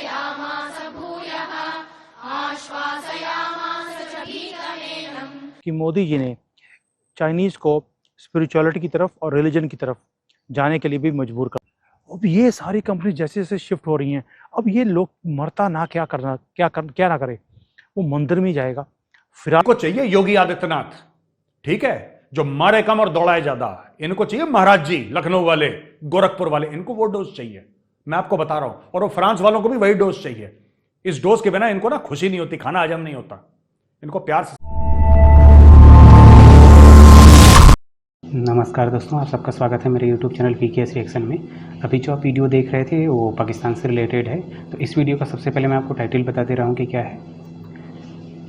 कीर्तयामास भूयः आश्वासयामास च भीतमेनं कि मोदी जी ने चाइनीज को स्पिरिचुअलिटी की तरफ और रिलीजन की तरफ जाने के लिए भी मजबूर कर। अब ये सारी कंपनी जैसे जैसे शिफ्ट हो रही हैं, अब ये लोग मरता ना क्या ना करे, वो मंदिर में जाएगा। फिर आपको चाहिए योगी आदित्यनाथ, ठीक है, जो मारे कम और दौड़ाए ज्यादा। इनको चाहिए महाराज जी, लखनऊ वाले, गोरखपुर वाले, इनको वो डोज चाहिए, मैं आपको बता रहा हूं। और वो फ्रांस वालों को भी वही डोज चाहिए। इस डोज के बिना इनको ना खुशी नहीं होती, खाना हजम नहीं होता, इनको प्यार से। नमस्कार दोस्तों, आप सबका स्वागत है मेरे YouTube चैनल VKS रिएक्शन में। अभी जो आप वीडियो देख रहे थे वो पाकिस्तान से रिलेटेड है। तो इस वीडियो का सबसे पहले मैं आपको टाइटल बता दे रहा हूँ कि क्या है।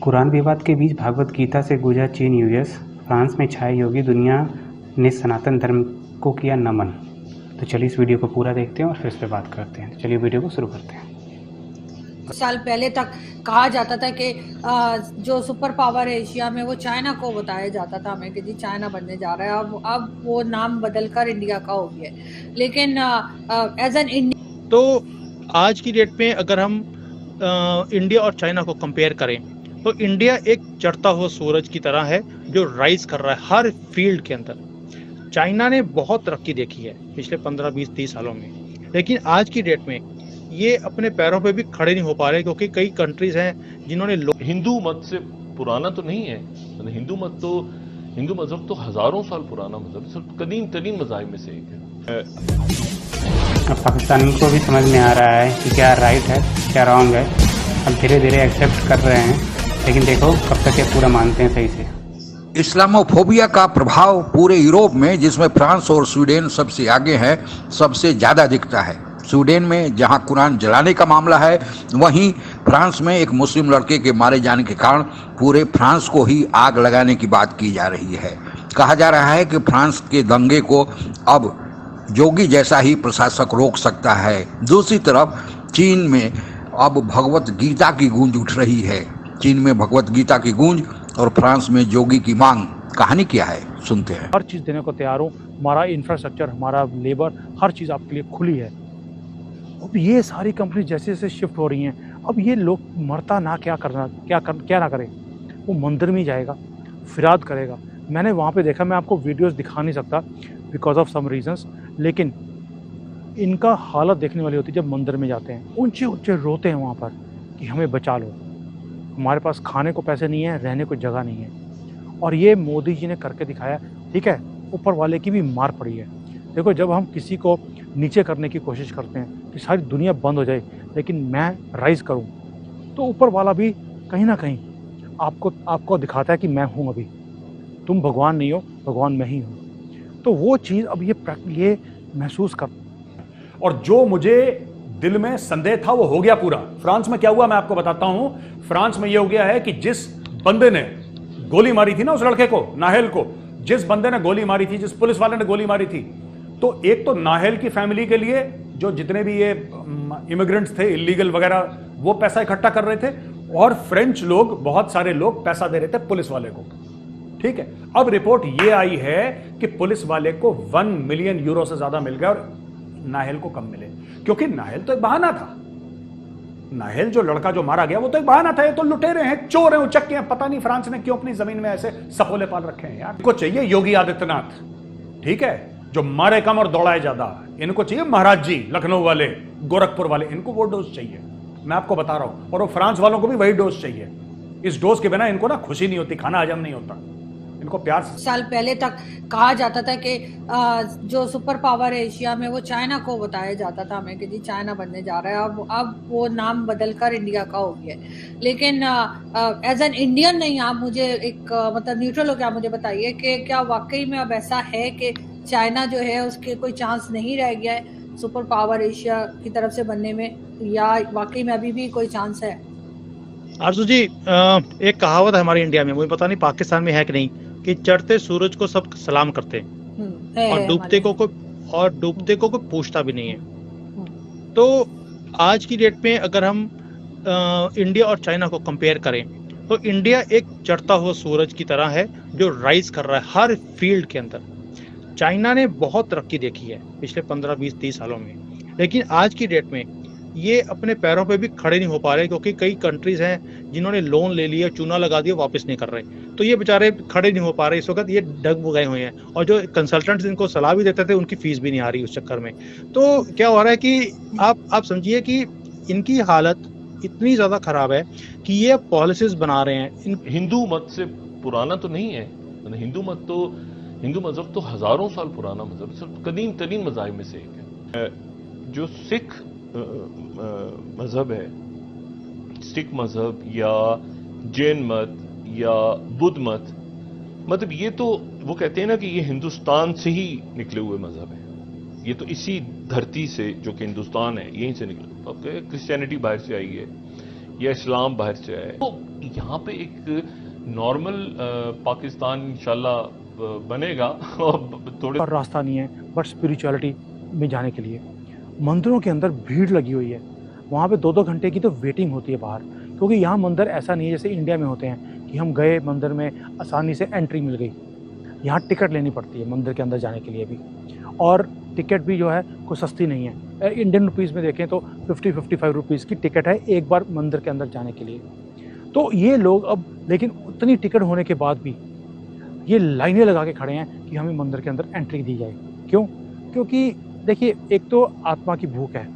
कुरान विवाद के बीच भागवत गीता से गूंजा चीन यूएस, फ्रांस में छाए योगी, दुनिया ने सनातन धर्म को किया नमन। तो चलिए इस वीडियो को पूरा देखते हैं और फिर इस पर बात करते हैं। तो चलिए वीडियो को शुरू करते हैं। साल पहले तक कहा जाता था कि जो सुपर पावर है एशिया में वो चाइना को बताया जाता था हमें कि जी चाइना बनने जा रहा है। अब वो नाम बदलकर इंडिया का हो गया है। लेकिन एज एन इंडिया, तो आज की डेट में अगर हम इंडिया और चाइना को कंपेयर करें तो इंडिया एक चढ़ता हुआ सूरज की तरह है जो राइज कर रहा है हर फील्ड के अंदर। चाइना ने बहुत तरक्की देखी है पिछले 15, 20, 30 सालों में, लेकिन आज की डेट में ये अपने पैरों पे भी खड़े नहीं हो पा रहे, क्योंकि कई कंट्रीज हैं जिन्होंने हिंदू मत से पुराना तो नहीं है। हिंदू मजहब तो हजारों साल पुराना मजहब, सिर्फ कदीम तरीन मज़ाहिब में से एक है। अब पाकिस्तान को भी समझ में आ रहा है कि क्या राइट है क्या रॉन्ग है। अब धीरे धीरे एक्सेप्ट कर रहे हैं, लेकिन देखो कब तक ये पूरा मानते हैं सही से। इस्लामोफोबिया का प्रभाव पूरे यूरोप में, जिसमें फ्रांस और स्वीडन सबसे आगे है, सबसे ज्यादा दिखता है। स्वीडन में जहां कुरान जलाने का मामला है, वहीं फ्रांस में एक मुस्लिम लड़के के मारे जाने के कारण पूरे फ्रांस को ही आग लगाने की बात की जा रही है। कहा जा रहा है कि फ्रांस के दंगे को अब योगी जैसा ही प्रशासक रोक सकता है। दूसरी तरफ चीन में अब भगवत गीता की गूंज उठ रही है। चीन में भगवत गीता की गूंज और फ्रांस में योगी की मांग। कहानी क्या है, सुनते हैं। हर चीज़ देने को तैयार हूँ, हमारा इंफ्रास्ट्रक्चर, हमारा लेबर, हर चीज़ आपके लिए खुली है। अब ये सारी कंपनी जैसे जैसे शिफ्ट हो रही हैं, अब ये लोग मरता ना क्या ना करे, वो मंदिर में जाएगा, फिराद करेगा। मैंने वहाँ पे देखा, मैं आपको वीडियोस दिखा नहीं सकता बिकॉज ऑफ सम रीजंस, लेकिन इनका हालत देखने वाली होती है जब मंदिर में जाते हैं। ऊंचे ऊंचे रोते हैं वहाँ पर कि हमें बचा लो, हमारे पास खाने को पैसे नहीं है, रहने को जगह नहीं है। और ये मोदी जी ने करके दिखाया। ठीक है, ऊपर वाले की भी मार पड़ी है। देखो, जब हम किसी को नीचे करने की कोशिश करते हैं कि सारी दुनिया बंद हो जाए लेकिन मैं राइज करूं, तो ऊपर वाला भी कहीं ना कहीं आपको दिखाता है कि मैं हूं, अभी तुम भगवान नहीं हो, भगवान मैं ही हूं। तो वो चीज़ अब ये महसूस कर। और जो मुझे दिल में संदेह था वो हो गया पूरा। फ्रांस में क्या हुआ मैं आपको बताता हूं। फ्रांस में ये हो गया है कि जिस बंदे ने गोली मारी थी ना, उस लड़के को, नाहेल को, जिस बंदे ने गोली मारी थी, जिस पुलिस वाले ने गोली मारी थी, तो एक तो नाहेल की फैमिली के लिए जो जितने भी ये इमिग्रेंट्स थे, इलीगल वगैरह, वो पैसा इकट्ठा कर रहे थे, और फ्रेंच लोग, बहुत सारे लोग पैसा दे रहे थे पुलिस वाले को। ठीक है, अब रिपोर्ट ये आई है कि पुलिस वाले को 1 मिलियन यूरो से ज्यादा मिल गया और नाहेल को कम मिले, क्योंकि नाहेल तो एक बहाना था। नाहेल जो लड़का जो मारा गया वो तो एक बहाना था। ये तो लुटेरे हैं, चोर हैं, उचक्के हैं। पता नहीं फ्रांस ने क्यों अपनी जमीन में ऐसे सपोले पाल रखे हैं यार। इनको चाहिए योगी आदित्यनाथ, ठीक है, जो मारे कम और दौड़ाए ज्यादा। इनको चाहिए महाराज जी, लखनऊ वाले, गोरखपुर वाले, इनको वो डोज चाहिए, मैं आपको बता रहा हूं। और वो फ्रांस वालों को भी वही डोज चाहिए। इस डोज के बिना इनको ना खुशी नहीं होती, खाना हजम नहीं होता, इनको प्यार से। साल पहले तक कहा जाता था कि जो सुपर पावर है एशिया में वो चाइना को बताया जाता था हमें कि जी चाइना बनने जा रहा है। अब वो नाम बदलकर इंडिया का हो गया है। लेकिन एज एन इंडियन नहीं, आप मुझे एक मतलब न्यूट्रल हो, क्या मुझे बताइए कि क्या वाकई में अब ऐसा है कि चाइना जो है उसके कोई चांस नहीं रह गया है सुपर पावर एशिया की तरफ से बनने में, या वाकई में अभी भी कोई चांस है? आरजू जी, एक कहावत है हमारे इंडिया में, मुझे पता नहीं पाकिस्तान में है कि नहीं, कि चढ़ते सूरज को सब सलाम करते हैं और डूबते को कोई पूछता भी नहीं है। तो आज की डेट में अगर हम इंडिया और चाइना को कंपेयर करें तो इंडिया एक चढ़ता हुआ सूरज की तरह है जो राइज कर रहा है हर फील्ड के अंदर। चाइना ने बहुत तरक्की देखी है पिछले 15, 20, 30 सालों में, लेकिन आज की डेट में ये अपने पैरों पे भी खड़े नहीं हो पा रहे, क्योंकि कई कंट्रीज हैं जिन्होंने लोन ले लिया, चूना लगा दिया, वापस नहीं कर रहे, तो ये बेचारे खड़े नहीं हो पा रहे इस वक्त, ये डग गए हुए हैं। और जो कंसल्टेंट्स इनको सलाह भी देते थे, उनकी फीस भी नहीं आ रही उस चक्कर में। तो क्या हो रहा है कि आप समझिए कि इनकी हालत इतनी ज्यादा खराब है कि ये पॉलिसीज बना रहे हैं। हिंदू मत से पुराना तो नहीं है, हिंदू मजहब तो हजारों साल पुराना मजहब, सिर्फ कदीम तरीन मज़ाहिब में से एक है। जो सिख मजहब है, सिख मजहब या जैन मत या बुद्ध मत, मतलब ये तो वो कहते हैं ना कि ये हिंदुस्तान से ही निकले हुए मजहब है, ये तो इसी धरती से जो कि हिंदुस्तान है यहीं से निकले। अब क्रिश्चियनिटी बाहर से आई है या इस्लाम बाहर से आया है, तो यहाँ पे एक नॉर्मल पाकिस्तान इंशाल्लाह बनेगा। और थोड़े और रास्ता नहीं है बट स्पिरिचुअलिटी में जाने के लिए। मंदिरों के अंदर भीड़ लगी हुई है, वहाँ पे 2-2 घंटे की तो वेटिंग होती है बाहर, क्योंकि यहाँ मंदिर ऐसा नहीं है जैसे इंडिया में होते हैं कि हम गए मंदिर में आसानी से एंट्री मिल गई। यहाँ टिकट लेनी पड़ती है मंदिर के अंदर जाने के लिए भी, और टिकट भी जो है कोई सस्ती नहीं है। इंडियन रुपीज़ में देखें तो 50-55 रुपीज़ की टिकट है एक बार मंदिर के अंदर जाने के लिए। तो ये लोग अब, लेकिन उतनी टिकट होने के बाद भी ये लाइनें लगा के खड़े हैं कि हमें मंदिर के अंदर एंट्री दी जाए। क्यों? क्योंकि देखिए, एक तो आत्मा की भूख है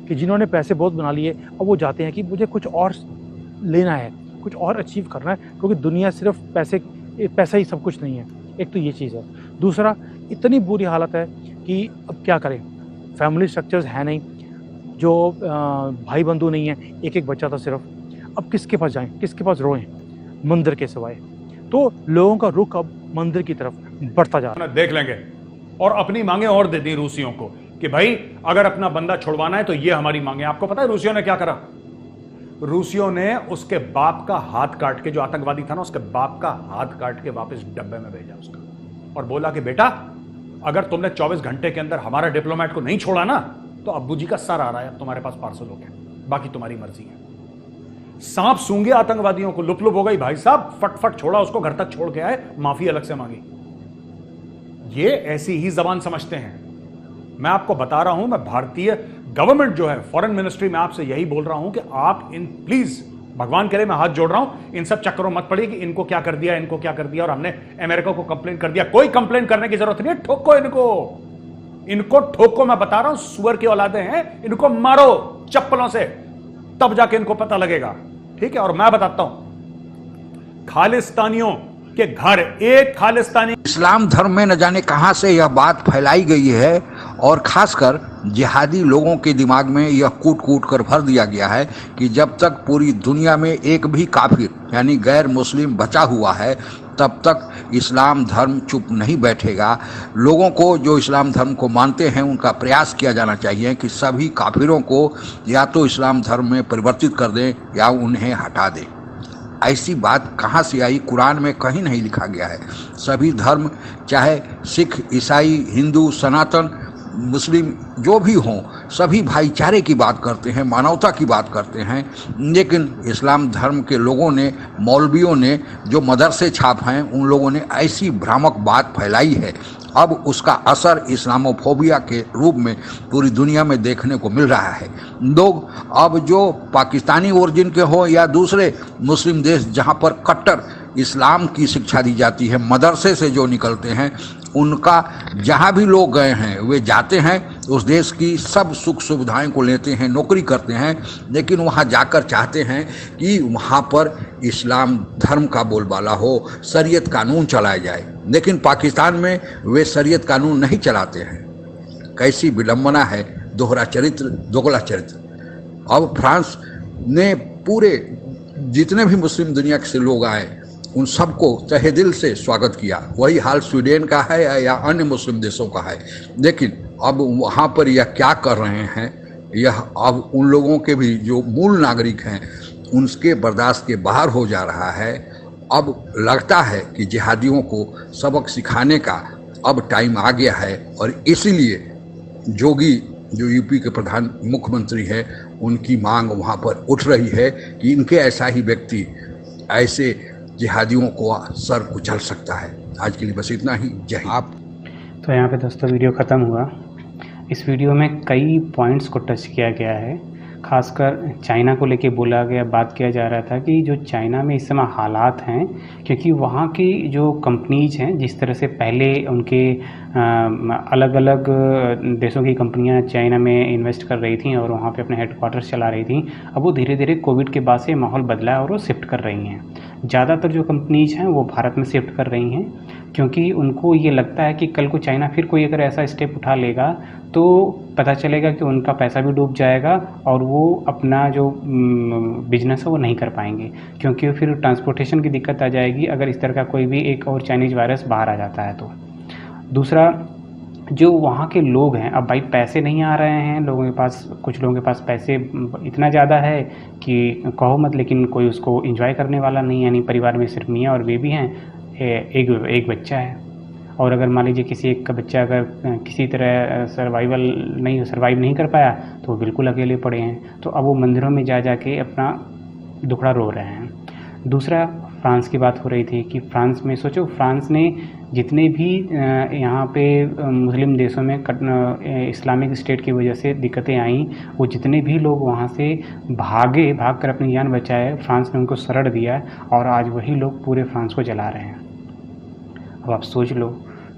कि जिन्होंने पैसे बहुत बना लिए, अब वो जाते हैं कि मुझे कुछ और लेना है, कुछ और अचीव करना है, क्योंकि दुनिया सिर्फ पैसा ही सब कुछ नहीं है। एक तो ये चीज़ है। दूसरा, इतनी बुरी हालत है कि अब क्या करें, फैमिली स्ट्रक्चर्स है नहीं, जो भाई बंधु नहीं है, एक बच्चा था सिर्फ। अब किसके पास जाएं, किसके पास रोएं मंदिर के सिवाय? तो लोगों का रुख अब मंदिर की तरफ बढ़ता जा रहा है। देख लेंगे और अपनी मांगे और दे दी रूसियों को कि भाई अगर अपना बंदा छुड़वाना है तो ये हमारी मांगे। आपको पता है रूसियों ने क्या करा? रूसियों ने उसके बाप का हाथ काट के, जो आतंकवादी था ना, उसके बाप का हाथ काट के वापस डब्बे में भेजा उसका, और बोला कि बेटा अगर तुमने 24 घंटे के अंदर हमारा डिप्लोमेट को नहीं छोड़ा ना, तो अब्बू जी का सर आ रहा है, तुम्हारे पास पार्सल हो गया, बाकी तुम्हारी मर्जी है। सांप सूंघे आतंकवादियों को, लुप लुप हो गई भाई साहब, फटफट छोड़ा उसको, घर तक छोड़ के आए, माफी अलग से मांगी। ये ऐसी ही जबान समझते हैं। मैं आपको बता रहा हूं, मैं भारतीय गवर्नमेंट जो है, फॉरेन मिनिस्ट्री में आपसे यही बोल रहा हूं कि आप इन प्लीज, भगवान करे मैं हाथ जोड़ रहा हूं, इन सब चक्करों मत पड़िए कि इनको क्या कर दिया, इनको क्या कर दिया, और हमने अमेरिका को कंप्लेन कर दिया। कोई कंप्लेन करने की जरूरत नहीं है, ठोको इनको ठोको। मैं बता रहा हूं, सुअर की औलादे हैं, इनको मारो चप्पलों से, तब जाके इनको पता लगेगा। ठीक है? और मैं बताता हूं, खालिस्तानियों के घर, एक खालिस्तानी इस्लाम धर्म में न जाने कहां से यह बात फैलाई गई है, और खासकर जिहादी लोगों के दिमाग में यह कूट कूट कर भर दिया गया है कि जब तक पूरी दुनिया में एक भी काफिर यानी गैर मुस्लिम बचा हुआ है, तब तक इस्लाम धर्म चुप नहीं बैठेगा। लोगों को जो इस्लाम धर्म को मानते हैं, उनका प्रयास किया जाना चाहिए कि सभी काफिरों को या तो इस्लाम धर्म में परिवर्तित कर दें या उन्हें हटा दें। ऐसी बात कहाँ से आई? कुरान में कहीं नहीं लिखा गया है। सभी धर्म, चाहे सिख, ईसाई, हिंदू, सनातन, मुस्लिम, जो भी हों, सभी भाईचारे की बात करते हैं, मानवता की बात करते हैं। लेकिन इस्लाम धर्म के लोगों ने, मौलवियों ने, जो मदरसे छाप हैं, उन लोगों ने ऐसी भ्रामक बात फैलाई है। अब उसका असर इस्लामोफोबिया के रूप में पूरी दुनिया में देखने को मिल रहा है। लोग अब जो पाकिस्तानी ओरिजिन के हो या दूसरे मुस्लिम देश जहां पर कट्टर इस्लाम की शिक्षा दी जाती है, मदरसे से जो निकलते हैं, उनका जहां भी लोग गए हैं वे जाते हैं, उस देश की सब सुख सुविधाएं को लेते हैं, नौकरी करते हैं, लेकिन वहां जाकर चाहते हैं कि वहां पर इस्लाम धर्म का बोलबाला हो, शरीयत कानून चलाया जाए। लेकिन पाकिस्तान में वे शरीयत कानून नहीं चलाते हैं। कैसी विडंबना है, दोहरा चरित्र, दोगला चरित्र। अब फ्रांस ने पूरे जितने भी मुस्लिम दुनिया से लोग आए, उन सबको तहे दिल से स्वागत किया। वही हाल स्वीडन का है या अन्य मुस्लिम देशों का है। लेकिन अब वहाँ पर यह क्या कर रहे हैं, यह अब उन लोगों के भी जो मूल नागरिक हैं, उनके बर्दाश्त के बाहर हो जा रहा है। अब लगता है कि जिहादियों को सबक सिखाने का अब टाइम आ गया है, और इसीलिए जोगी, जो यूपी के प्रधान मुख्यमंत्री हैं, उनकी मांग वहाँ पर उठ रही है कि इनके ऐसा ही व्यक्ति ऐसे जिहादियों को सर कुचल सकता है। आज के लिए बस इतना ही। जय हिंद। आप तो यहाँ पे दोस्तों वीडियो ख़त्म हुआ। इस वीडियो में कई पॉइंट्स को टच किया गया है, खासकर चाइना को लेके बोला गया, बात किया जा रहा था कि जो चाइना में इस समय हालात हैं, क्योंकि वहाँ की जो कंपनीज हैं, जिस तरह से पहले उनके अलग अलग देशों की कंपनियां चाइना में इन्वेस्ट कर रही थी और वहाँ पे अपने हेडक्वार्टर्स चला रही थी, अब वो धीरे धीरे कोविड के बाद से माहौल बदला है और वो शिफ्ट कर रही हैं। ज़्यादातर जो कंपनीज हैं वो भारत में शिफ्ट कर रही हैं, क्योंकि उनको ये लगता है कि कल को चाइना फिर कोई अगर ऐसा स्टेप उठा लेगा तो पता चलेगा कि उनका पैसा भी डूब जाएगा और वो अपना जो बिजनेस है वो नहीं कर पाएंगे, क्योंकि फिर ट्रांसपोर्टेशन की दिक्कत आ जाएगी अगर इस तरह का कोई भी एक और चाइनीज़ वायरस बाहर आ जाता है तो। दूसरा, जो वहाँ के लोग हैं, अब भाई पैसे नहीं आ रहे हैं लोगों के पास, कुछ लोगों के पास पैसे इतना ज़्यादा है कि कहो मत, लेकिन कोई उसको एंजॉय करने वाला नहीं है, यानी परिवार में सिर्फ मियाँ और बेबी हैं, एक बच्चा है। और अगर मान लीजिए किसी एक का बच्चा अगर किसी तरह सर्वाइव नहीं कर पाया तो वो बिल्कुल अकेले पड़े हैं, तो अब वो मंदिरों में जा के अपना दुखड़ा रो रहे हैं। दूसरा, फ्रांस की बात हो रही थी कि फ्रांस में सोचो, फ्रांस ने जितने भी यहाँ पे मुस्लिम देशों में इस्लामिक स्टेट की वजह से दिक्कतें आईं, वो जितने भी लोग वहाँ से भाग कर अपनी जान बचाए, फ्रांस ने उनको शरण दिया और आज वही लोग पूरे फ्रांस को जला रहे हैं। अब आप सोच लो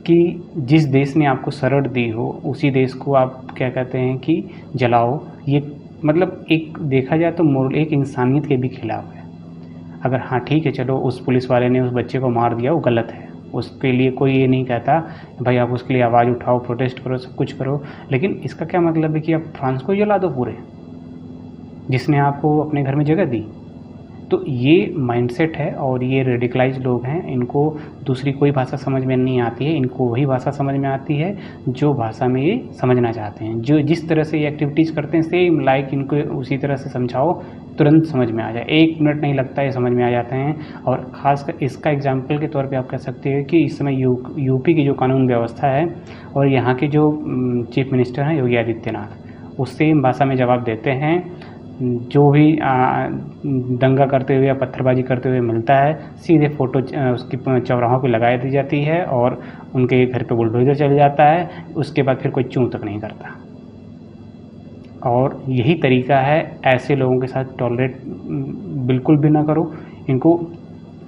कि जिस देश ने आपको शरण दी हो उसी देश को आप क्या कहते हैं कि जलाओ, ये मतलब एक देखा जाए तो मोरल एक इंसानियत के भी खिलाफ है। अगर हाँ ठीक है, चलो उस पुलिस वाले ने उस बच्चे को मार दिया, वो गलत है, उसके लिए कोई ये नहीं कहता भाई आप उसके लिए आवाज़ उठाओ, प्रोटेस्ट करो, सब कुछ करो, लेकिन इसका क्या मतलब है कि आप फ्रांस को जला दो पूरे, जिसने आपको अपने घर में जगह दी। तो ये माइंडसेट है और ये रेडिकलाइज लोग हैं, इनको दूसरी कोई भाषा समझ में नहीं आती है, इनको वही भाषा समझ में आती है जो भाषा में ये समझना चाहते हैं। जो जिस तरह से ये एक्टिविटीज़ करते हैं सेम लाइक इनको उसी तरह से समझाओ, तुरंत समझ में आ जाए, 1 मिनट नहीं लगता है समझ में आ जाते हैं। और ख़ासकर इसका एग्जाम्पल के तौर पे आप कह सकते हैं कि इस समय यूपी की जो कानून व्यवस्था है और यहाँ के जो चीफ मिनिस्टर हैं योगी आदित्यनाथ, वो सेम भाषा में जवाब देते हैं। जो भी दंगा करते हुए या पत्थरबाजी करते हुए मिलता है, सीधे फ़ोटो उसकी चौराहों पे लगा दी जाती है और उनके घर पे बुलडोज़र चल जाता है, उसके बाद फिर कोई चूं तक नहीं करता। और यही तरीका है, ऐसे लोगों के साथ टॉलरेट बिल्कुल भी ना करो, इनको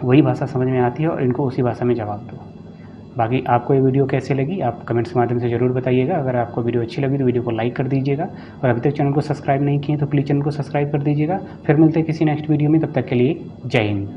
वही भाषा समझ में आती है और इनको उसी भाषा में जवाब दो। बाकी आपको ये वीडियो कैसे लगी आप कमेंट्स के माध्यम से ज़रूर बताइएगा। अगर आपको वीडियो अच्छी लगी तो वीडियो को लाइक कर दीजिएगा और अभी तक चैनल को सब्सक्राइब नहीं किए तो प्लीज़ चैनल को सब्सक्राइब कर दीजिएगा। फिर मिलते हैं किसी नेक्स्ट वीडियो में, तब तक के लिए जय हिंद।